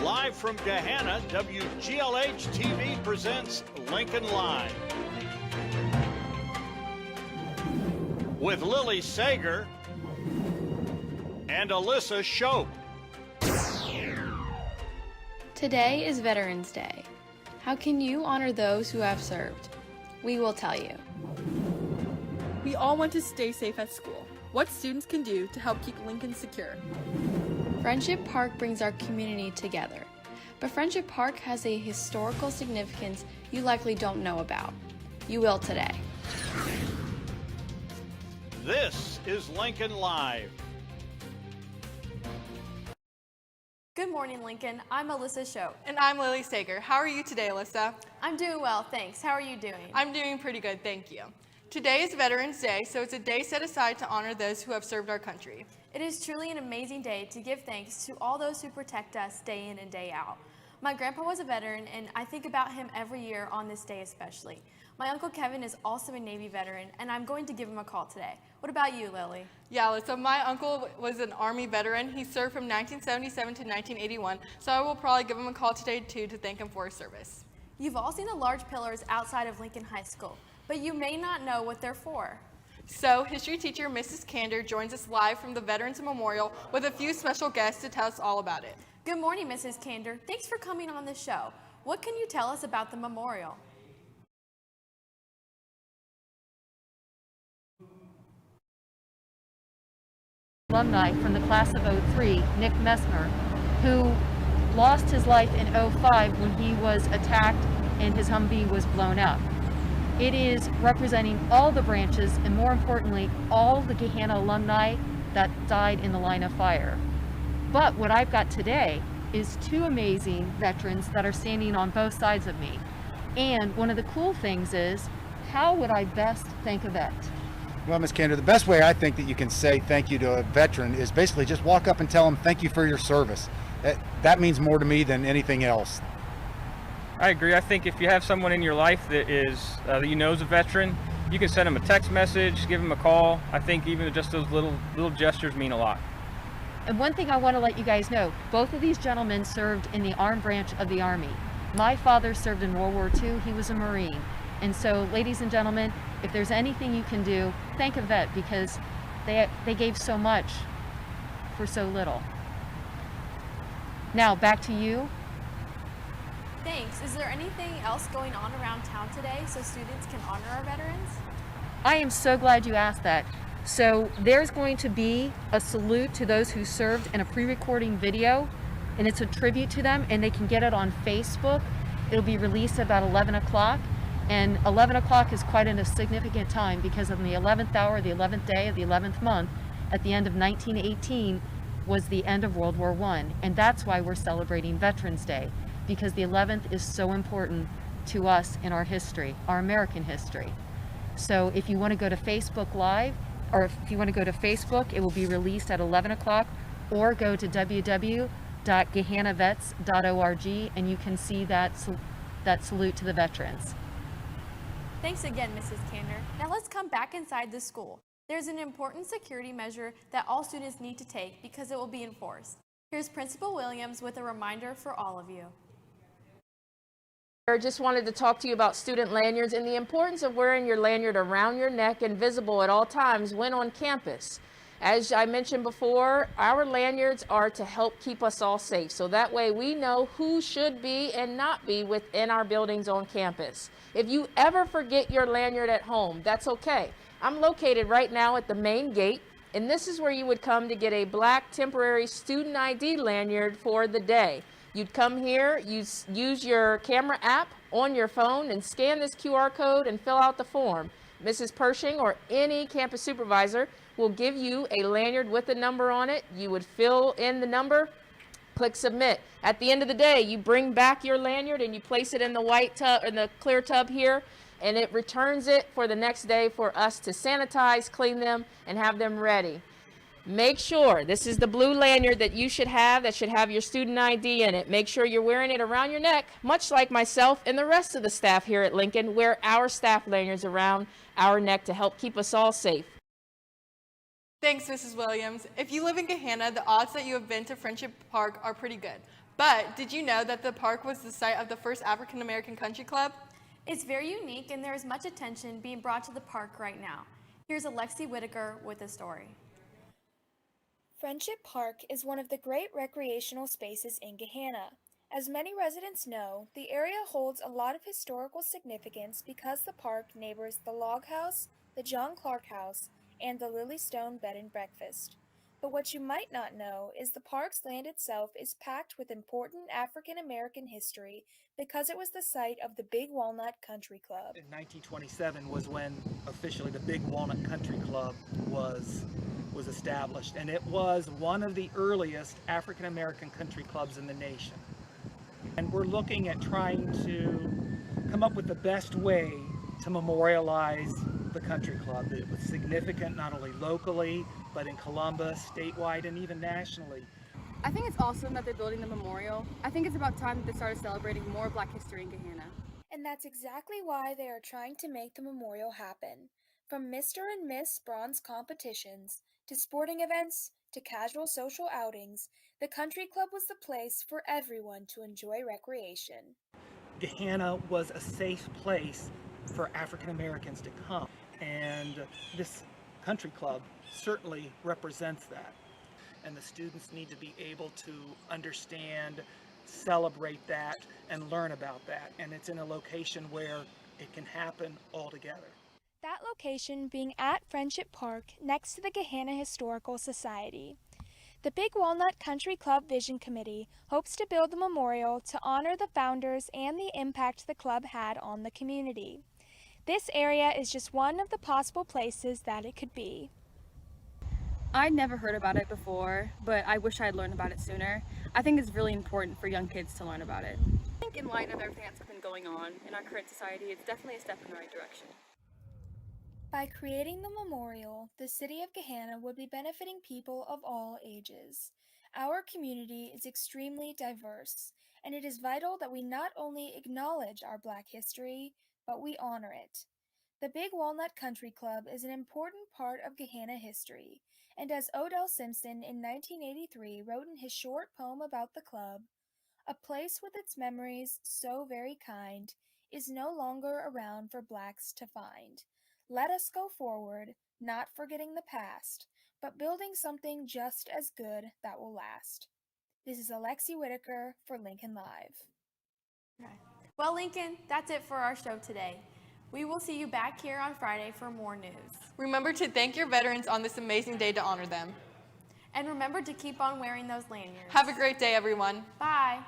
Live from Gahanna, WGLH-TV presents Lincoln Live. With Lily Sager and Alyssa Shope. Today is Veterans Day. How can you honor those who have served? We will tell you. We all want to stay safe at school. What students can do to help keep Lincoln secure. Friendship Park brings our community together. But Friendship Park has a historical significance you likely don't know about. You will today. This is Lincoln Live. Good morning, Lincoln. I'm Alyssa Shope. And I'm Lily Sager. How are you today, Alyssa? I'm doing well, thanks. How are you doing? I'm doing pretty good, thank you. Today is Veterans Day, so it's a day set aside to honor those who have served our country. It is truly an amazing day to give thanks to all those who protect us day in and day out. My grandpa was a veteran, and I think about him every year on this day especially. My Uncle Kevin is also a Navy veteran, and I'm going to give him a call today. What about you, Lily? Yeah, Alyssa, my uncle was an Army veteran. He served from 1977 to 1981, so I will probably give him a call today, too, to thank him for his service. You've all seen the large pillars outside of Lincoln High School, but you may not know what they're for. So, history teacher Mrs. Kander joins us live from the Veterans Memorial with a few special guests to tell us all about it. Good morning, Mrs. Kander. Thanks for coming on the show. What can you tell us about the memorial? Alumni from the class of '03, Nick Messmer, who lost his life in '05 when he was attacked and his Humvee was blown up. It is representing all the branches and, more importantly, all the Gahanna alumni that died in the line of fire. But what I've got today is two amazing veterans that are standing on both sides of me. And one of the cool things is, how would I best thank a vet? Well, Ms. Kander, the best way I think that you can say thank you to a veteran is basically just walk up and tell them thank you for your service. That means more to me than anything else. I agree. I think if you have someone in your life that is that you know is a veteran, you can send them a text message, give them a call. I think even just those little gestures mean a lot. And one thing I want to let you guys know, both of these gentlemen served in the armed branch of the Army. My father served in World War II. He was a Marine. And so, ladies and gentlemen, if there's anything you can do, thank a vet, because they gave so much for so little. Now, back to you. Thanks. Is there anything else going on around town today so students can honor our veterans? I am so glad you asked that. So there's going to be a salute to those who served in a pre-recording video, and it's a tribute to them, and they can get it on Facebook. It'll be released at about 11 o'clock, and 11 o'clock is quite a significant time, because on the 11th hour, the 11th day of the 11th month, at the end of 1918, was the end of World War I, and that's why we're celebrating Veterans Day, because the 11th is so important to us in our history, our American history. So if you want to go to Facebook Live, or if you want to go to Facebook, it will be released at 11 o'clock, or go to www.gahannavets.org, and you can see that salute to the veterans. Thanks again, Mrs. Kander. Now let's come back inside the school. There's an important security measure that all students need to take because it will be enforced. Here's Principal Williams with a reminder for all of you. I just wanted to talk to you about student lanyards and the importance of wearing your lanyard around your neck and visible at all times when on campus. As I mentioned before, our lanyards are to help keep us all safe, so that way we know who should be and not be within our buildings on campus. If you ever forget your lanyard at home, that's okay. I'm located right now at the main gate, and this is where you would come to get a black temporary student ID lanyard for the day. You'd come here, use your camera app on your phone and scan this QR code and fill out the form. Mrs. Pershing or any campus supervisor will give you a lanyard with a number on it. You would fill in the number, click submit. At the end of the day, you bring back your lanyard and you place it in the white tub, in the clear tub here, and it returns it for the next day for us to sanitize, clean them, and have them ready. Make sure, this is the blue lanyard that you should have, that should have your student ID in it. Make sure you're wearing it around your neck, much like myself and the rest of the staff here at Lincoln wear our staff lanyards around our neck to help keep us all safe. Thanks, Mrs. Williams. If you live in Gahanna, the odds that you have been to Friendship Park are pretty good. But did you know that the park was the site of the first African American country club? It's very unique, and there is much attention being brought to the park right now. Here's Alexi Whitaker with a story. Friendship Park is one of the great recreational spaces in Gahanna. As many residents know, the area holds a lot of historical significance because the park neighbors the Log House, the John Clark House, and the Lily Stone Bed and Breakfast. But what you might not know is the park's land itself is packed with important African American history because it was the site of the Big Walnut Country Club. In 1927 was when officially the Big Walnut Country Club was established, and it was one of the earliest African American country clubs in the nation. And we're looking at trying to come up with the best way to memorialize the country club. It was significant not only locally, but in Columbus, statewide, and even nationally. I think it's awesome that they're building the memorial. I think it's about time that they started celebrating more Black history in Gahanna. And that's exactly why they are trying to make the memorial happen. From Mr. and Miss Bronze competitions, to sporting events, to casual social outings, the country club was the place for everyone to enjoy recreation. Gahanna was a safe place for African Americans to come, and this country club certainly represents that. And the students need to be able to understand, celebrate that, and learn about that. And it's in a location where it can happen all together. That location being at Friendship Park next to the Gahanna Historical Society. The Big Walnut Country Club Vision Committee hopes to build the memorial to honor the founders and the impact the club had on the community. This area is just one of the possible places that it could be. I'd never heard about it before, but I wish I had learned about it sooner. I think it's really important for young kids to learn about it. I think in light of everything that's been going on in our current society, it's definitely a step in the right direction. By creating the memorial, the city of Gahanna would be benefiting people of all ages. Our community is extremely diverse, and it is vital that we not only acknowledge our Black history, but we honor it. The Big Walnut Country Club is an important part of Gahanna history, and as Odell Simpson in 1983 wrote in his short poem about the club, "A place with its memories so very kind is no longer around for Blacks to find. Let us go forward, not forgetting the past, but building something just as good that will last." This is Alexi Whitaker for Lincoln Live. Well, Lincoln, that's it for our show today. We will see you back here on Friday for more news. Remember to thank your veterans on this amazing day to honor them. And remember to keep on wearing those lanyards. Have a great day, everyone. Bye.